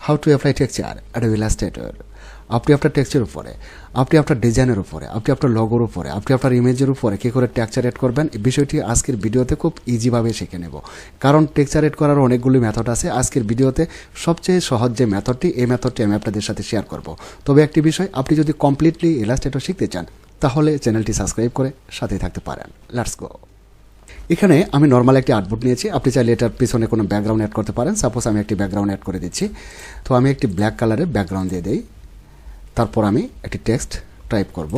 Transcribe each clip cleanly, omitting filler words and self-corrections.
How to apply texture Adobe Illustrator। আপনি আপনার texture উপরে, আপনি আপনার ডিজাইনের উপরে, আপনি আপনার লোগোর উপরে, আপনি আপনার ইমেজের উপরে কী করে টেক্সচার এড করবেন, এই বিষয়টি আজকের ভিডিওতে খুব ইজিভাবে শিখে নেব। কারণ টেক্সচার এড করার অনেকগুলি মেথড আছে। আজকের ভিডিওতে সবচেয়ে সহজ যে মেথডটি, এই মেথডটি আমি আপনাদের সাথে শেয়ার করব। তবে একটি বিষয়, আপনি যদি কমপ্লিটলি ইলাস্ট্রেটর শিখতে চান তাহলে চ্যানেলটি সাবস্ক্রাইব করে সাথেই থাকতে পারেন। Let's go. এখানে আমি নর্মাল একটি আর্টবোর্ড নিয়েছি। আপনি চাইলে এটার পিছনে কোনো ব্যাকগ্রাউন্ড অ্যাড করতে পারেন। সাপোজ আমি একটি ব্যাকগ্রাউন্ড অ্যাড করে দিচ্ছি। তো আমি একটি ব্ল্যাক কালারের ব্যাকগ্রাউন্ড দিয়ে দিই। তারপর আমি একটি টেক্সট টাইপ করব,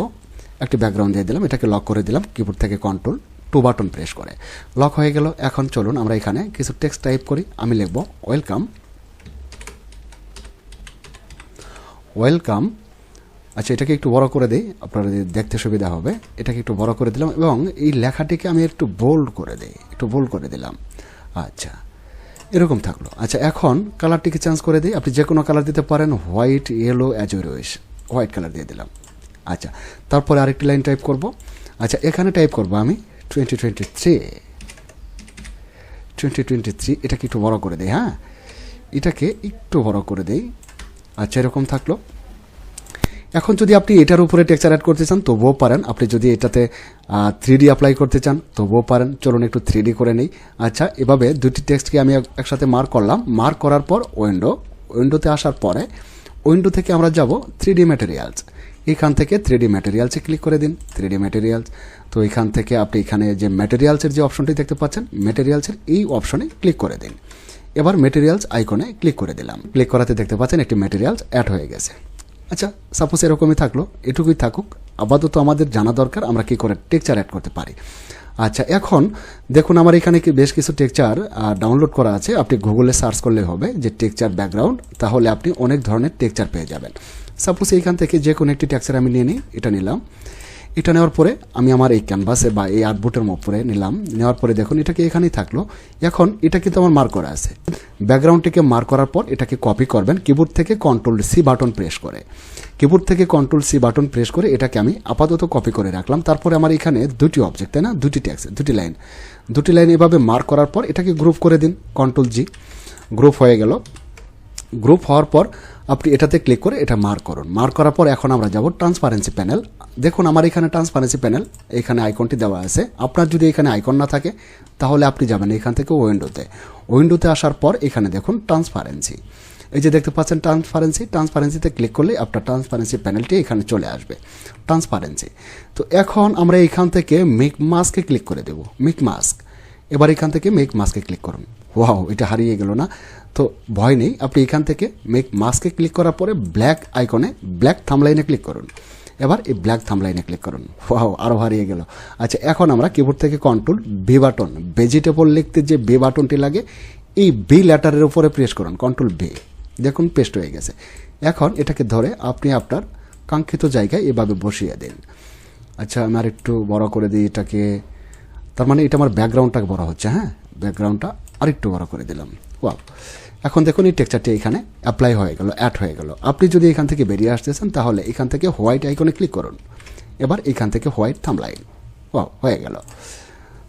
একটি ব্যাকগ্রাউন্ড দিয়ে দিলাম, এটাকে লক করে দিলাম কিবোর্ড থেকে Ctrl+2 বাটন প্রেস করে। লক হয়ে গেল। এখন চলুন আমরা এখানে কিছু টেক্সট টাইপ করি। আমি লিখব ওয়েলকাম। ওয়েলকাম। আচ্ছা, এটাকে একটু বড় করে দিই, আপনারা দেখতে সুবিধা হবে। এটাকে একটু বড় করে দিলাম এবং এই লেখাটিকে আমি একটু বোল্ড করে দিই, একটু বোল্ড করে দিলাম। আচ্ছা, এরকম থাকলো। আচ্ছা, এখন কালারটিকে চেঞ্জ করে দিই। আপনি যে কোনো কালার দিতে পারেন, white, yellow, as you wish. White colour দিয়ে দিলাম। আচ্ছা, তারপরে আরেকটি লাইন টাইপ করব। আচ্ছা, এখানে টাইপ করব আমি 2023। এটাকে একটু বড় করে দিই। হ্যাঁ, এটাকে একটু বড় করে দিই। আচ্ছা, এরকম থাকলো। এখন যদি আপনি এটার উপরে টেক্সচার অ্যাড করতে চান তবুও পারেন। আপনি যদি এটাতে 3D অ্যাপ্লাই করতে চান তবুও পারেন। চলুন একটু 3D করে নেই। আচ্ছা, এভাবে দুটি টেক্সটকে আমি একসাথে মার্ক করলাম। মার্ক করার পর উইন্ডোতে আসার পরে উইন্ডো থেকে আমরা যাব 3D ম্যাটেরিয়ালস। এখান থেকে 3D ম্যাটেরিয়ালসে ক্লিক করে দিন। 3D materials. তো এখান থেকে আপনি এখানে যে ম্যাটেরিয়ালসের যে অপশনটি দেখতে পাচ্ছেন, ম্যাটেরিয়ালসের এই অপশনে ক্লিক করে দিন। এবার ম্যাটেরিয়ালস আইকনে ক্লিক করে দিলাম। ক্লিক করাতে দেখতে পাচ্ছেন একটি ম্যাটেরিয়ালস অ্যাড হয়ে গেছে। আচ্ছা, সাপোজ এরকমই থাকলো। এটুকুই থাকুক। আপাতত আমাদের জানা দরকার আমরা কী করে টেক্সচার অ্যাড করতে পারি। আচ্ছা, এখন দেখুন আমার এখানে বেশ কিছু টেক্সচার ডাউনলোড করা আছে। আপনি গুগলে সার্চ করলে হবে যে টেক্সচার ব্যাকগ্রাউন্ড, তাহলে আপনি অনেক ধরনের টেক্সচার পেয়ে যাবেন। সাপোজ এইখান থেকে যে কোনো একটি টেক্সচার আমি নিয়ে নিই। এটা নিলাম। এটা নেওয়ার পরে আমি আমার এই ক্যানভাসে বা এই আর্টবোর্ডের উপরে নিলাম। নেওয়ার পরে দেখুন এটাকে এখানেই থাকলো। এখন এটা কিন্তু আমার মার্ক করা আছে। ব্যাকগ্রাউন্ডটিকে মার্ক করার পর এটাকে কপি করবেন কিবোর্ড থেকে Ctrl+C বাটন প্রেস করে। কিবোর্ড থেকে Ctrl+C বাটন প্রেস করে এটাকে আমি আপাতত কপি করে রাখলাম। তারপরে আমার এখানে দুটি অবজেক্ট, তাই না, দুটি টেক্সট, দুটি লাইন এভাবে মার্ক করার পর এটাকে গ্রুপ করে দিন। Ctrl+G। গ্রুপ হয়ে গেল। গ্রুপ হওয়ার পর আপনি এটাতে ক্লিক করে এটা মার্ক করুন। মার্ক করার পর এখন আমরা যাব ট্রান্সপারেন্সি প্যানেল। দেখুন আমার এখানে ট্রান্সপারেন্সি প্যানেল, এখানে আইকনটি দেওয়া আছে। আপনার যদি এখানে আইকন না থাকে তাহলে আপনি যাবেন এখান থেকে উইন্ডোতে আসার পর এখানে দেখুন ট্রান্সপারেন্সি। এই যে দেখতে পাচ্ছেন ট্রান্সপারেন্সিতে ক্লিক করলে আপনার ট্রান্সপারেন্সি প্যানেলটি এখানে চলে আসবে। ট্রান্সপারেন্সি। তো এখন আমরা এখান থেকে মেক মাস্কে ক্লিক করে দেব। Make mask. এবার এখান থেকে মেক মাস্কে ক্লিক করুন। ওয়াও, এটা হারিয়ে গেল না? তো ভয় নেই, আপনি এখান থেকে মেক মাস্কে ক্লিক করার পরে ব্ল্যাক আইকনে ব্ল্যাক থাম্বলাইনে ক্লিক করুন। এবার এই ব্ল্যাক থাম্বলাইনে ক্লিক করুন। ওয়াও, আরও হারিয়ে গেল। আচ্ছা, এখন আমরা কিবোর্ড থেকে Ctrl+V বাটন, ভেজিটেবল লিখতে যে B বাটনটি লাগে এই B লেটারের উপরে প্রেস করুন। Ctrl+V। দেখুন পেস্ট হয়ে গেছে। এখন এটাকে ধরে আপনি আপনার কাঙ্ক্ষিত জায়গায় এভাবে বসিয়ে দিন। আচ্ছা, আমি আর একটু বড় করে দিই এটাকে। তার মানে এটা আমার ব্যাকগ্রাউন্ডটা বড় হচ্ছে। হ্যাঁ, ব্যাকগ্রাউন্ডটা আরেকটু বড় করে দিলাম। ওয়াও, এখন দেখুন এই টেক্সচারটি এখানে অ্যাপ্লাই হয়ে গেল, অ্যাড হয়ে গেল। আপনি যদি এখান থেকে বেরিয়ে আসতে চান তাহলে এখান থেকে হোয়াইট আইকনে ক্লিক করুন। এবার এখান থেকে হোয়াইট থাম্বলাইন। ওয়াও, হয়ে গেল।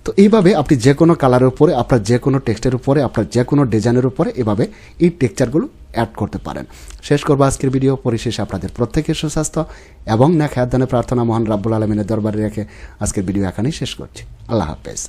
তো এইভাবে আপনি যে কোনো কালারের উপরে, আপনার যে কোনো টেক্সটের উপরে, আপনার যে কোনো ডিজাইনের উপরে এভাবে এই টেক্সচারগুলো অ্যাড করতে পারেন। শেষ করবো আজকের ভিডিও। পরিশেষে আপনাদের প্রত্যেকের সুস্বাস্থ্য এবং নেক হায়াত দানে প্রার্থনা মহান রাব্বুল আলামিনের দরবারে রেখে আজকের ভিডিও এখানেই শেষ করছি। আল্লাহ হাফেজ।